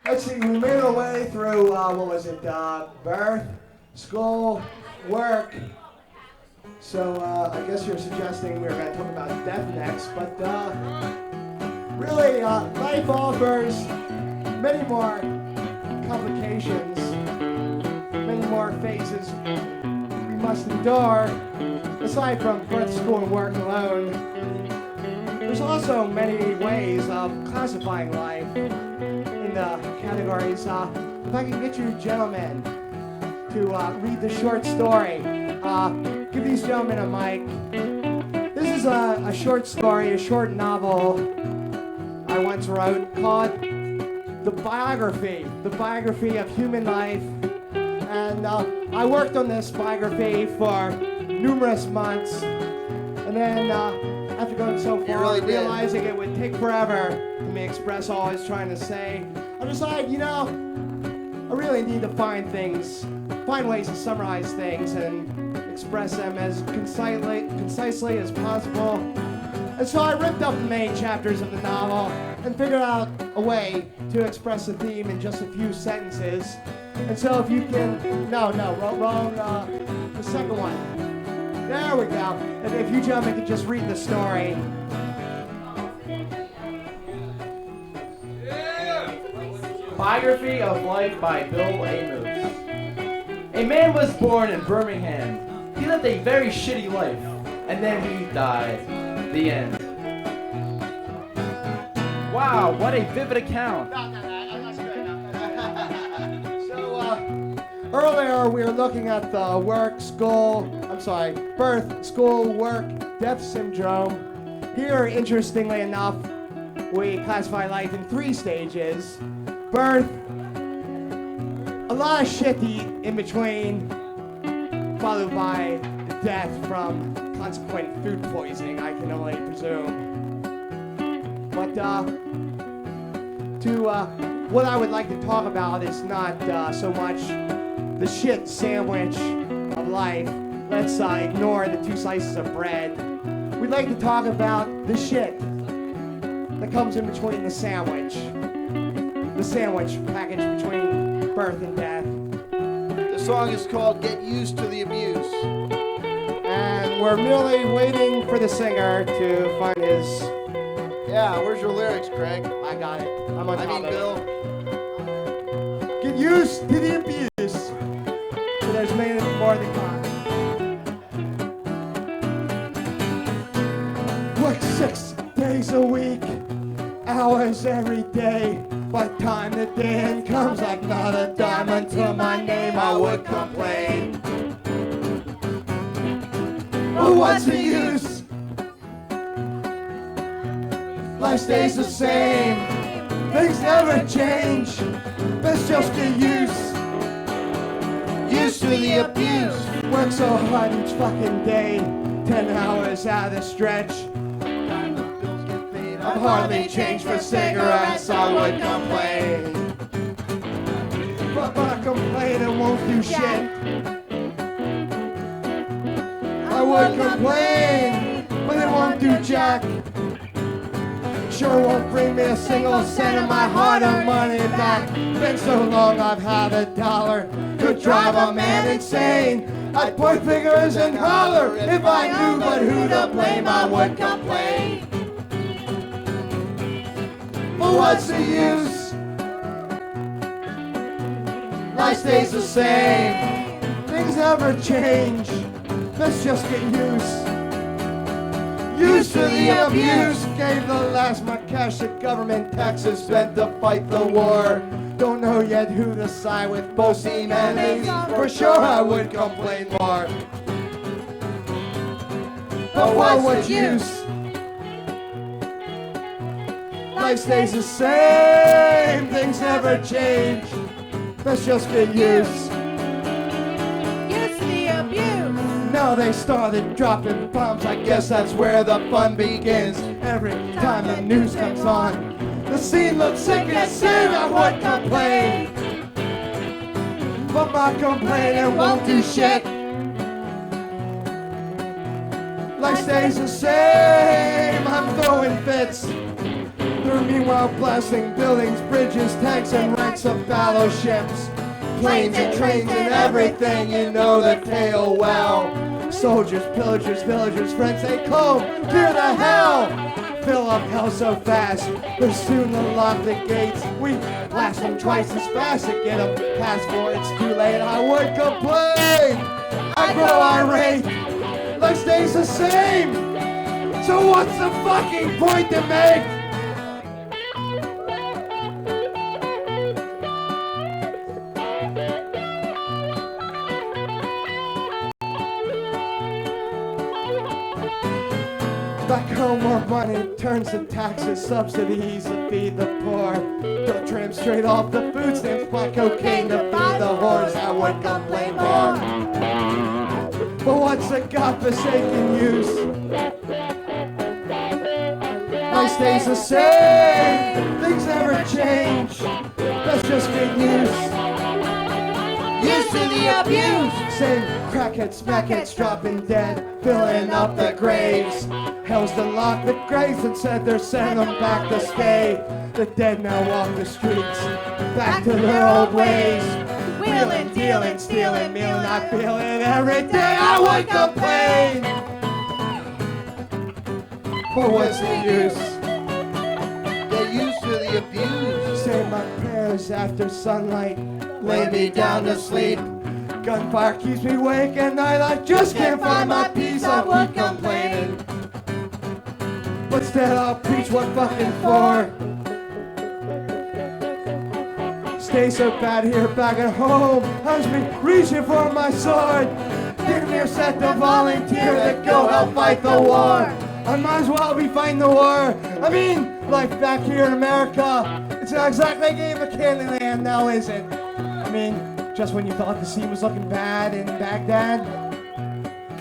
Let's see, we made our way through, what was it, birth, school, work. So I guess you're suggesting we were going to talk about death next, but really, life offers many more complications, many more phases we must endure, aside from birth, school, and work alone. There's also many ways of classifying life in the categories. If I can get you gentlemen to read the short story. Give these gentlemen a mic. This is a short story, a short novel I once wrote called The Biography of Human Life. And I worked on this biography for numerous months. And then after going so far, realizing it would take forever for me to express all I was trying to say, I decided, I really need to find ways to summarize things and express them as concisely as possible. And so I ripped up the main chapters of the novel and figured out a way to express the theme in just a few sentences. And so if you can, wrong, the second one. There we go. And if you gentlemen could just read the story. Biography of Life by Bill A. Moose. A man was born in Birmingham. He lived a very shitty life, and then he died. The end. Wow, what a vivid account. So, earlier we were looking at the birth, school, work, death syndrome. Here, interestingly enough, we classify life in 3 stages. Birth, a lot of shit to eat in between, followed by death from consequent food poisoning, I can only presume. But what I would like to talk about is not so much the shit sandwich of life. Let's ignore the 2 slices of bread. We'd like to talk about the shit that comes in between the sandwich package between birth and death. The song is called Get Used to the Abuse. And we're merely waiting for the singer to find his... Yeah, where's your lyrics, Craig? I got it. I'm on top of Bill. it. Get used to the abuse. So there's many more than come. Work 6 days a week, hours every day. By the time the day end comes like not a dime to my name, I would complain. But what's the use? Life stays the same. Things never change. Let's just get used to the abuse. Work so hard each fucking day, 10 hours out of the stretch. I've hardly changed for cigarettes, I would complain. But my complaining won't do shit. I would complain, but it won't do jack. Sure won't bring me a single cent of my hard-earned money back. Been so long I've had $1. Could drive a man insane. I'd point fingers and holler if I knew, but who to blame, I would complain. But what's the use? Life stays the same. Things never change. Let's just get used to the abuse. Gave the last my cash that government taxes spent to fight the war. Don't know yet who to side with, both seem enemies. For sure I would complain more. But what's the use? Life stays the same, things never change. Let's just get used to the abuse. Now they started dropping bombs, I guess that's where the fun begins. Every time the news comes on, the scene looks sick and sin, I would complain. But my complaining won't do shit. Life stays the same, I'm throwing fits. We're meanwhile blasting buildings, bridges, tanks, and ranks of battleships. Planes and trains and everything, you know the tale well. Soldiers, pillagers, villagers, friends, they come to the hell. Fill up hell so fast, they'll soon unlock the gates. We blast them twice as fast to get them past before it's too late. I would complain, I grow irate, life stays the same. So what's the fucking point to make? Back home, more money turns to taxes, subsidies to feed the poor. Don't trim straight off the food stamps, black cocaine to feed the whores. I would complain more. But what's the godforsaken use? Life stays the same, things never change. That's just good news. Used to the abuse. Same crackheads, smackheads dropping dead, filling up the graves. Hell's unlocked the graves and said they're sending them back to stay. The dead now walk the streets, back to their old ways. Wheeling, dealing, stealing, mealing, not feeling. Every day I would complain. But what's the use? Get used to the abuse. Say my prayers after sunlight, lay me down to sleep. Gunfire keeps me awake at night, I just can't find my peace, I keep complaining. But instead I'll preach what fucking for. Stay so bad here back at home, has me reaching for my sword. Give me a set to volunteer to go help fight the war. I might as well be fighting the war. I mean, life back here in America, it's not exactly a game of Candyland now, is it? I mean, just when you thought the scene was looking bad in Baghdad,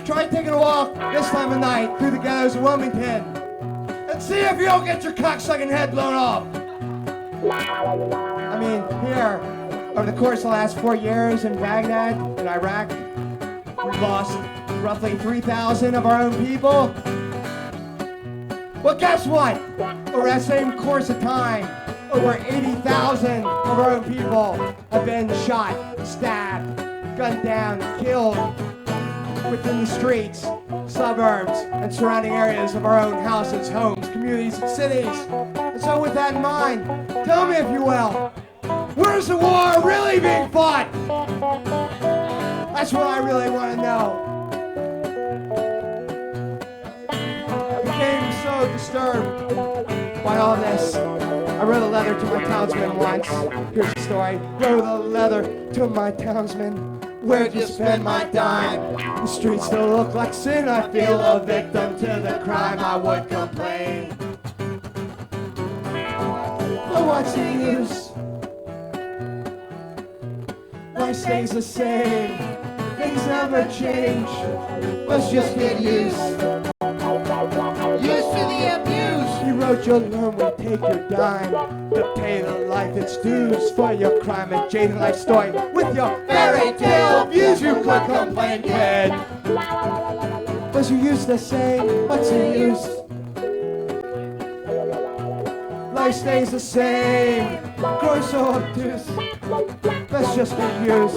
try taking a walk this time of night through the ghettos of Wilmington and see if you don't get your cocksucking head blown off. I mean, here, over the course of the last 4 years in Baghdad, in Iraq, we've lost roughly 3,000 of our own people. Well, guess what? Over that same course of time, over 80,000 of our own people have been shot, stabbed, gunned down, killed within the streets, suburbs, and surrounding areas of our own houses, homes, communities, and cities. And so with that in mind, tell me if you will, where's the war really being fought? That's what I really want to know. I became so disturbed by all this. I wrote a letter to my townsman once. Here's the story. Wrote a letter to my townsman. Where'd you spend my dime? The streets still look like sin. I feel a victim to the crime. I would complain. But what's the use? Life stays the same. Things never change. Let's just get used. Used to the abuse. You wrote your loan will take your dime to pay the life its dues for your crime and jaded life story. With your fairy tale views you could complain, kid. Was your use the same? What's the use? Life stays the same. Grow so obtuse. Let's just get used.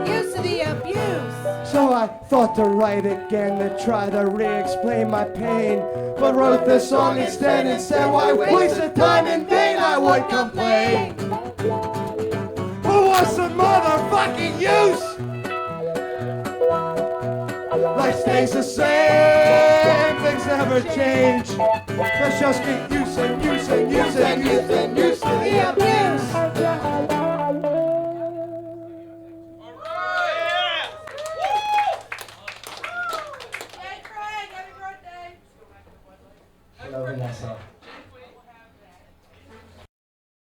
Used to the abuse. So I thought to write again to try to re-explain my pain, but wrote this song instead and said, why waste the time in vain? I would complain. But what's the motherfucking use? Life stays the same, things never change. Let's just get used and use and use and use